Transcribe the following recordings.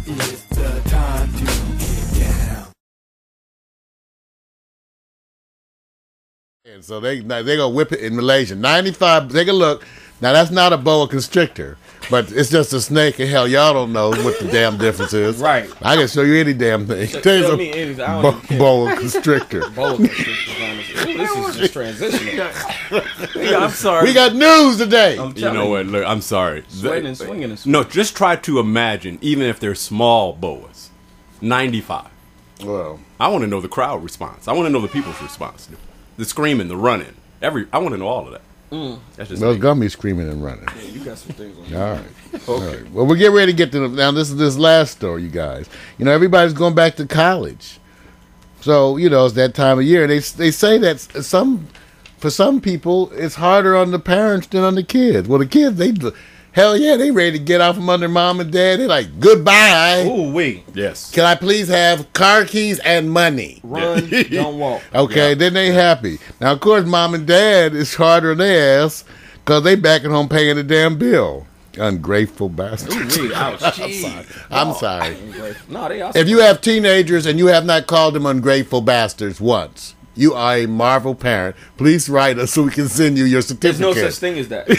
It's the time to get down. And so they gonna whip it in Malaysia. 95. Take a look. Now that's not a boa constrictor, but it's just a snake. And hell, y'all don't know what the damn difference is. Right. I can show you any damn thing. Tell me anything. I don't even care. Boa constrictor. Boa constrictor. Ooh, this is just transitional. I'm sorry. We got news today. You know what? Look, I'm sorry. Sweating and swinging and swinging. No, just try to imagine, even if they're small boas, 95. Well, I want to know the crowd response. I want to know the people's response. The screaming, the running. I want to know all of that. That's just those me. gummies screaming and running. Yeah, you got some things on All right. Okay. All right. Well, we'll get ready to get to now. This is this last story, you guys. You know, everybody's going back to college, so you know it's that time of year. They say that for some people it's harder on the parents than on the kids. Well, the kids hell yeah, they ready to get out from under mom and dad. They're like, goodbye. Ooh, wee. Yes. Can I please have car keys and money? Run, don't walk. Okay, Yeah. then they happy. Now, of course, mom and dad is harder on their ass because they back at home paying the damn bill. Ungrateful bastards. Ooh, wee. Ouch. I'm sorry. No, they are. If you have teenagers and you have not called them ungrateful bastards once, you are a Marvel parent. Please write us so we can send you your There's no certificate. such thing as that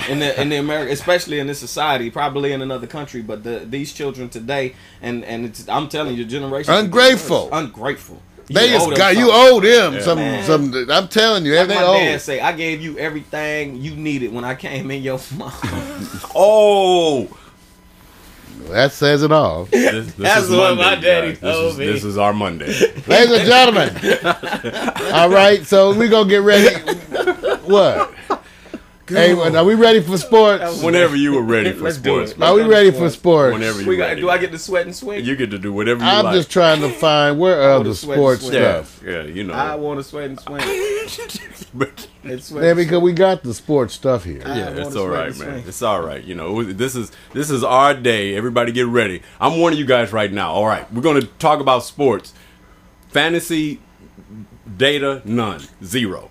in the America, especially in this society, probably in another country. But these children today, and I'm telling you, generation Ungrateful. Ungrateful. They owe just them got you something. owe them some. Man. I'm telling you, Like they my owe. dad say, I gave you everything you needed when I came in your mom. Oh, That says it all. this That's is what Monday, my daddy guys. told me. This is our Monday. Ladies and gentlemen. All right, so we're going to get ready. What? Hey, are we ready for sports? Whenever you were ready for Let's do sports, it. man. Are we ready for sports? Whenever We you're got, ready. do I get to sweat and swing? You get to do whatever you I'm like. just trying to find where are wanna the sweat sports and swing. yeah, stuff. yeah, you know. I want to sweat and swing. But- And sweat Yeah, and because we got the sports stuff here. I yeah, wanna it's sweat all right, and man. swing. It's all right. You know, this is our day. Everybody get ready. I'm warning you guys right now. All right, we're going to talk about sports. Fantasy data, none, zero.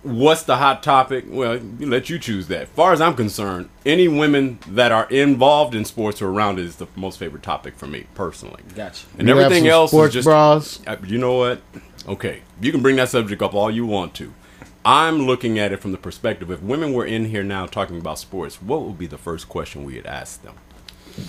What's the hot topic? Well, let you choose that. As far as I'm concerned, any women that are involved in sports or around it is the most favorite topic for me personally. Gotcha. And You have everything some else sports is just bras. You know what? Okay, you can bring that subject up all you want to. I'm looking at it from the perspective, if women were in here now talking about sports, what would be the first question we would ask them?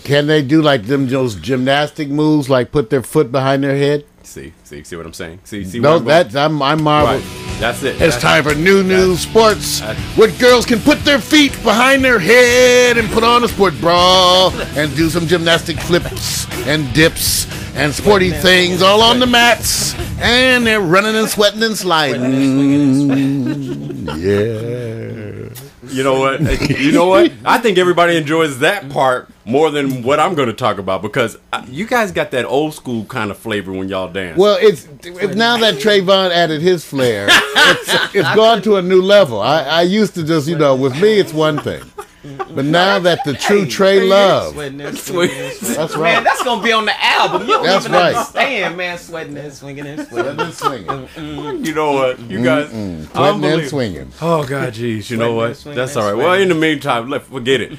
Can they do like those gymnastic moves, like put their foot behind their head? See what I'm saying? See No, where I'm going? that's I'm marvel. Right. That's it. It's time for new sports. Where girls can put their feet behind their head and put on a sport bra and do some gymnastic flips and dips and sporty things all on the mats. And they're running and sweating and sliding. Yeah. You know what? You know what? I think everybody enjoys that part more than what I'm going to talk about because you guys got that old school kind of flavor when y'all dance. Well, it's now that Trayvon added his flair, it's gone to a new level. I used to just, with me, it's one thing. But now that the true Trey Love, Sweating and swinging and swinging. that's Man, right. that's gonna be on the album. You don't That's even right. understand, man. Sweating and swinging and swinging. Swinging, You know what? You guys, sweating and unbelievable. swinging. Oh God, geez, you know Sweating and what? swinging That's and all right. sweating. Well, in the meantime, forget it.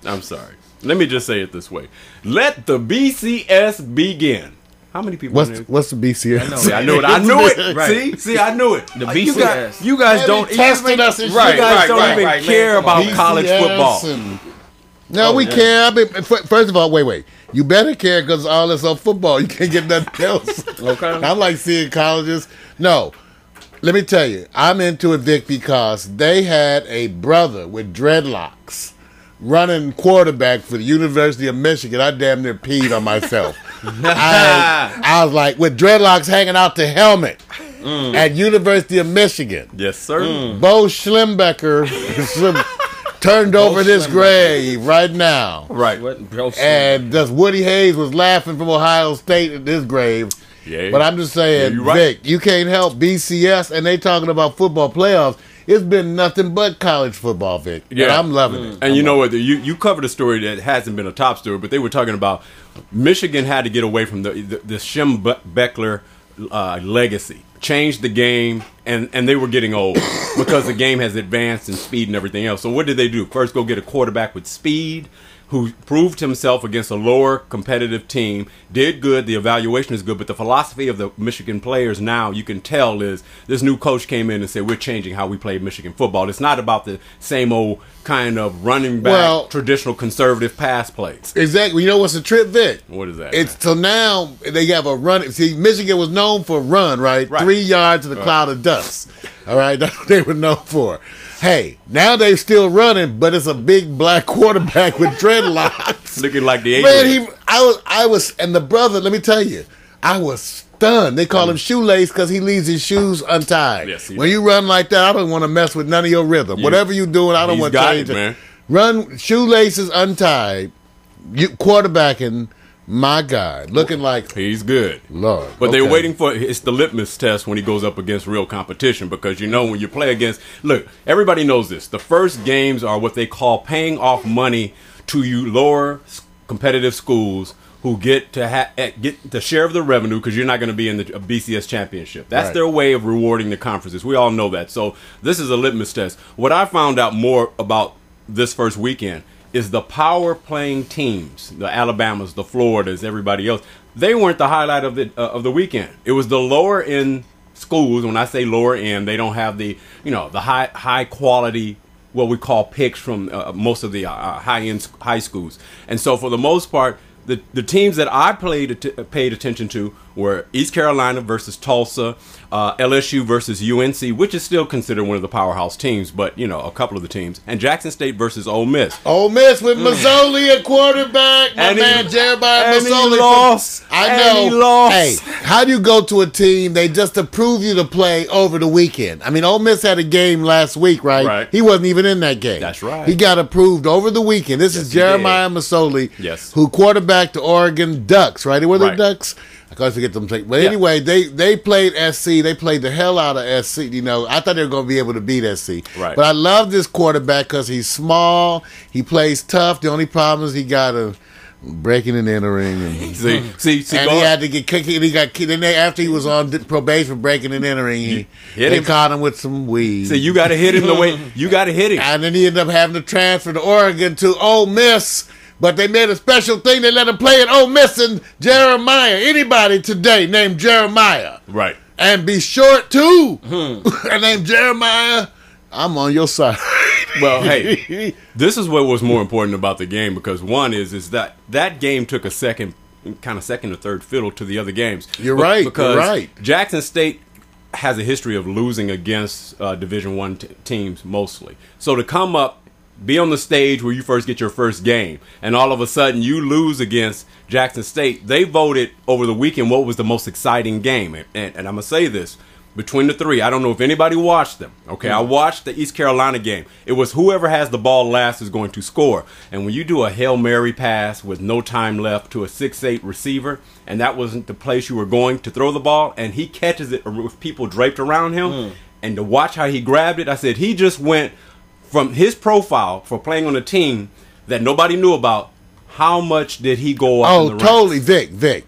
I'm sorry. Let me just say it this way: let the BCS begin. How many people? What's the BCS? See, I knew it. I knew it. Right. See, I knew it. The You BCS. you guys don't tested us and right. shit. You guys Right, don't right, even right, man. care Come about on. college football. No, we care. I mean, first of all, wait. You better care because all this on football. You can't get nothing else. Okay. I'm like seeing colleges. No, let me tell you, I'm into it, Vic, because they had a brother with dreadlocks running quarterback for the University of Michigan. I damn near peed on myself. I was like, with dreadlocks hanging out the helmet at University of Michigan. Yes, sir. Bo Schlembecker turned over this grave right now. Right. And just Woody Hayes was laughing from Ohio State at this grave. Yeah. But I'm just saying, Yeah, you right. Vic, you can't help BCS, and they talking about football playoffs. It's been nothing but college football, Vic. Yeah. And I'm loving it. And you know what? You covered a story that hasn't been a top story, but they were talking about Michigan had to get away from the Schembechler legacy. changed the game, and they were getting old because the game has advanced in speed and everything else. So what did they do? First, go get a quarterback with speed who proved himself against a lower competitive team, did good, the evaluation is good, but the philosophy of the Michigan players now, you can tell, is this new coach came in and said, we're changing how we play Michigan football. It's not about the same old kind of running back, traditional conservative pass plays. Exactly. You know what's the trip, Vic? What is that? It's so now they have a run. See, Michigan was known for run, right? 3 yards in a cloud of dust. All right, that's what they were known for. Hey, now they still running, but it's a big black quarterback with dreadlocks, looking like the man. I was, and the brother. Let me tell you, I was stunned. They call him shoelace because he leaves his shoes untied. Yes, when you run like that, I don't want to mess with none of your rhythm. Whatever you doing, I don't want to change it. Man. Run shoelaces untied, you quarterbacking. My God, looking like he's good, Lord. But they're waiting for it's the litmus test when he goes up against real competition, because you know when you play against. Look, everybody knows this. The first games are what they call paying off money to you lower competitive schools who get to get the share of the revenue because you're not going to be in the BCS championship. That's their way of rewarding the conferences. We all know that. So this is a litmus test. What I found out more about this first weekend is the power playing teams, the Alabamas, the Floridas, everybody else. They weren't the highlight of the weekend. It was the lower end schools. When I say lower end, they don't have the the high quality what we call picks from most of the high end high schools. And so for the most part, the teams that I paid attention to were East Carolina versus Tulsa, LSU versus UNC, which is still considered one of the powerhouse teams, but a couple of the teams, and Jackson State versus Ole Miss. Ole Miss with Mazzoli at quarterback, my man Jeremiah Mazzoli. He lost. I know. He lost. Hey, how do you go to a team they just approve you to play over the weekend? I mean, Ole Miss had a game last week, right? Right. He wasn't even in that game. That's right. He got approved over the weekend. This is Jeremiah Mazzoli, who quarterbacked the Oregon Ducks, right? Were they Ducks? I can't forget them. But anyway, they played SC. They played the hell out of SC. I thought they were going to be able to beat SC. Right. But I love this quarterback because he's small. He plays tough. The only problem is he got a breaking and entering. And, see, and he had to get kicked. He got kicked. Then after he was on probation for breaking and entering, they caught him with some weed. So you got to hit him the way you got to hit him. And then he ended up having to transfer to Oregon to Ole Miss. But they made a special thing. They let him play at Ole Miss and Jeremiah. Anybody today named Jeremiah. Right. And be short, too. And named Jeremiah. I'm on your side. Well, hey, this is what was more important about the game, because one is that game took a second or third fiddle to the other games. You're right. Because you're right. Jackson State has a history of losing against Division I teams mostly. So to come up, be on the stage where you first get your first game, and all of a sudden you lose against Jackson State. They voted over the weekend what was the most exciting game. And I'm going to say this, between the three, I don't know if anybody watched them. Okay, I watched the East Carolina game. It was whoever has the ball last is going to score. And when you do a Hail Mary pass with no time left to a 6'8" receiver, and that wasn't the place you were going to throw the ball, and he catches it with people draped around him, and to watch how he grabbed it, I said he just went from his profile for playing on a team that nobody knew about. How much did he go up in the ranks? Totally, Vic.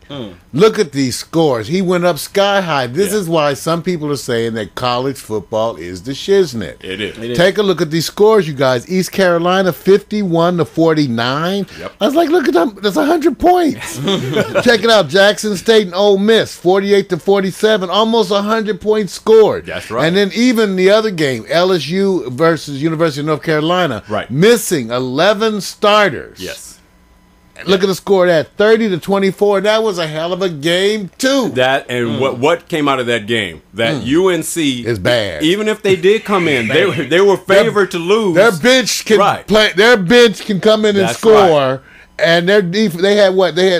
Look at these scores. He went up sky high. This is why some people are saying that college football is the shiznit. It is. Take a look at these scores, you guys. East Carolina, 51-49. Yep. I was like, look at them. That's 100 points. Check it out. Jackson State and Ole Miss, 48-47. Almost 100 points scored. That's right. And then even the other game, LSU versus University of North Carolina, missing 11 starters. Yes. Look at the score of that, 30-24. That was a hell of a game too. That and what came out of that game? That UNC is bad. Even if they did come in, they were favored to lose. Their bench can play. Their bench can come in and score. And their they had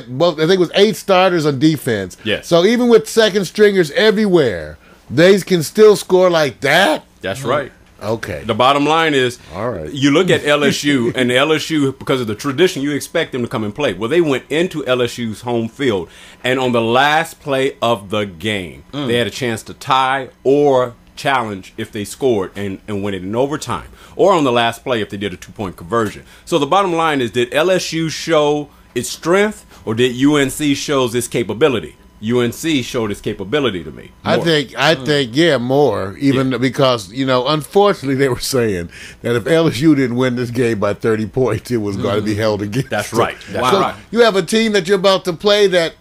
both. I think it was 8 starters on defense. Yes. So even with second stringers everywhere, they can still score like that. That's right. Okay. The bottom line is, all right. You look at LSU, and LSU, because of the tradition, you expect them to come and play. Well, they went into LSU's home field, and on the last play of the game, they had a chance to tie or challenge if they scored and win it in overtime, or on the last play if they did a 2-point conversion. So the bottom line is, did LSU show its strength, or did UNC show its capability? UNC showed its capability to me. I More. think, yeah, more. Even because, unfortunately, they were saying that if LSU didn't win this game by 30 points, it was going to be held against That's them. right. That's So right. you have a team that you're about to play that,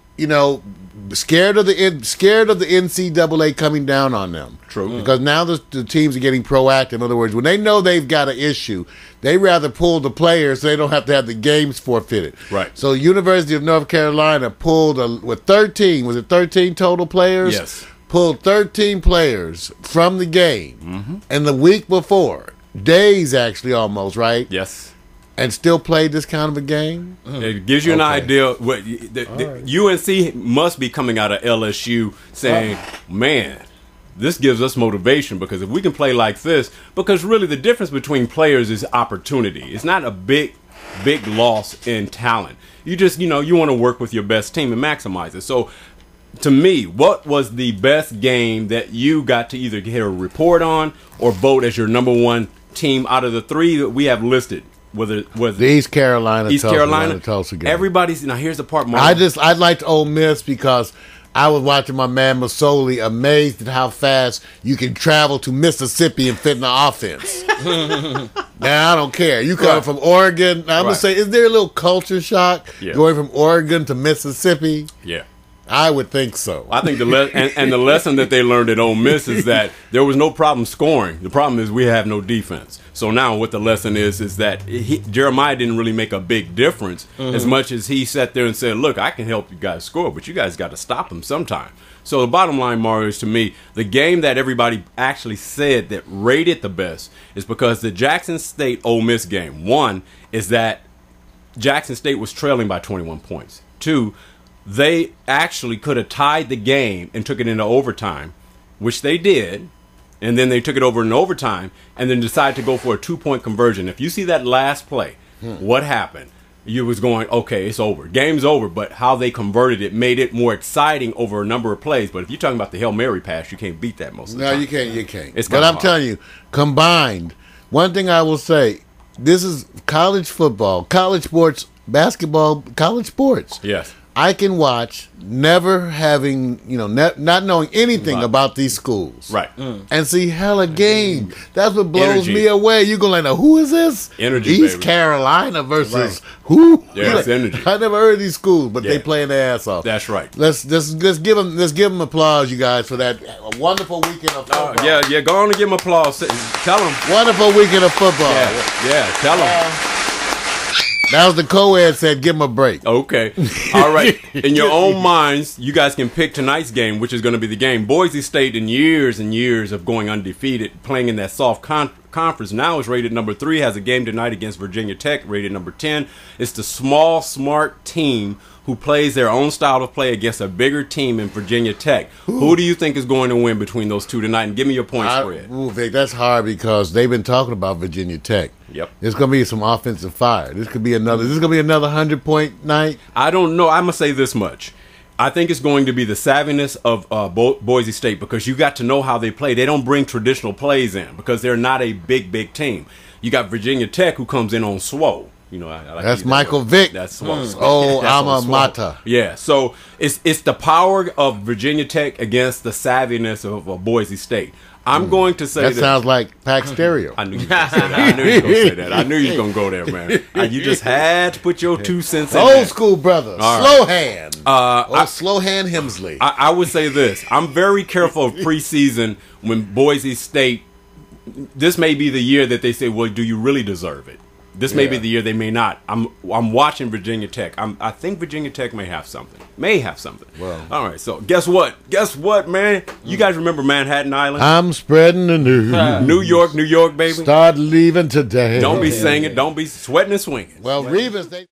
scared of the NCAA coming down on them. True. Because now the teams are getting proactive. In other words, when they know they've got an issue, they rather pull the players so they don't have to have the games forfeited. Right. So University of North Carolina pulled with 13. Was it 13 total players? Yes. Pulled 13 players from the game. And the week before, days actually almost, right? Yes. And still played this kind of a game? It gives you an Okay. idea. What UNC must be coming out of LSU saying, man, this gives us motivation because if we can play like this, because really the difference between players is opportunity. It's not a big loss in talent. You just, you want to work with your best team and maximize it. So to me, what was the best game that you got to either get a report on or vote as your number one team out of the three that we have listed? Whether The East Carolina, East Tulsa, Carolina, Tulsa game. everybody's now. Here's the part, Mark. I liked Ole Miss because I was watching my man Masoli, amazed at how fast you can travel to Mississippi and fit in the offense. Now I don't care. You coming Right. from Oregon? Now, I'm gonna Right. say, is there a little culture shock Yeah. going from Oregon to Mississippi? Yeah. I would think so. I think and the lesson that they learned at Ole Miss is that there was no problem scoring. The problem is we have no defense. So now what the lesson is that Jeremiah didn't really make a big difference as much as he sat there and said, look, I can help you guys score, but you guys got to stop them sometime. So the bottom line, Mario, is to me, the game that everybody actually said that rated the best is because the Jackson State Ole Miss game, one, is that Jackson State was trailing by 21 points. Two, they actually could have tied the game and took it into overtime, which they did, and then they took it over in overtime and then decided to go for a 2-point conversion. If you see that last play, what happened? You was going, okay, it's over. Game's over, but how they converted it made it more exciting over a number of plays. But if you're talking about the Hail Mary pass, you can't beat that most of the No, time. you can't. It's But kinda I'm hard. telling you, combined, one thing I will say, this is college football, college sports, basketball, college sports. Yes. I can watch, never having, not knowing anything Right. about these schools. Right. And see hella game. That's what blows Energy. me away. You go like, now, who is this? Energy, East baby. Carolina versus who? Yeah, You're it's energy. I never heard of these schools, but they Yeah. playing their ass off. That's right. Let's give them applause, you guys, for that wonderful weekend of football. Yeah, go on and give them applause. Tell them. Wonderful weekend of football. Yeah, tell them. That was the co-ed said, give them a break. Okay. All right. In your own minds, you guys can pick tonight's game, which is going to be the game. Boise State, in years and years of going undefeated, playing in that soft conference, now is rated number 3, has a game tonight against Virginia Tech, rated number 10. It's the small, smart team who plays their own style of play against a bigger team in Virginia Tech. Who do you think is going to win between those two tonight? And give me your point spread. Vic, that's hard because they've been talking about Virginia Tech. Yep. There's going to be some offensive fire. This could be another 100-point night. I don't know. I'm going to say this much. I think it's going to be the savviness of Boise State because you got to know how they play. They don't bring traditional plays in because they're not a big team. You got Virginia Tech who comes in on swole. I like That's to use Michael that word. Vick. That's swole. Oh, That's alma on swole. mater. Yeah, so it's the power of Virginia Tech against the savviness of Boise State. I'm going to say That sounds like Pack Stereo. I knew you were going to say that. I knew you were going to say that. I knew you were going to go there, man. You just had to put your 2 cents in Old there. school brother. All right. Slow hand. Slow hand Hemsley. I would say this. I'm very careful of preseason when Boise State, this may be the year that they say, well, do you really deserve it? This may be the year they may not. I'm watching Virginia Tech. I think Virginia Tech may have something. Well, all right. So guess what, man? You guys remember Manhattan Island? I'm spreading the news. New York, baby. Start leaving today. Don't be singing. Don't be sweating and swinging. Well, Revis, they...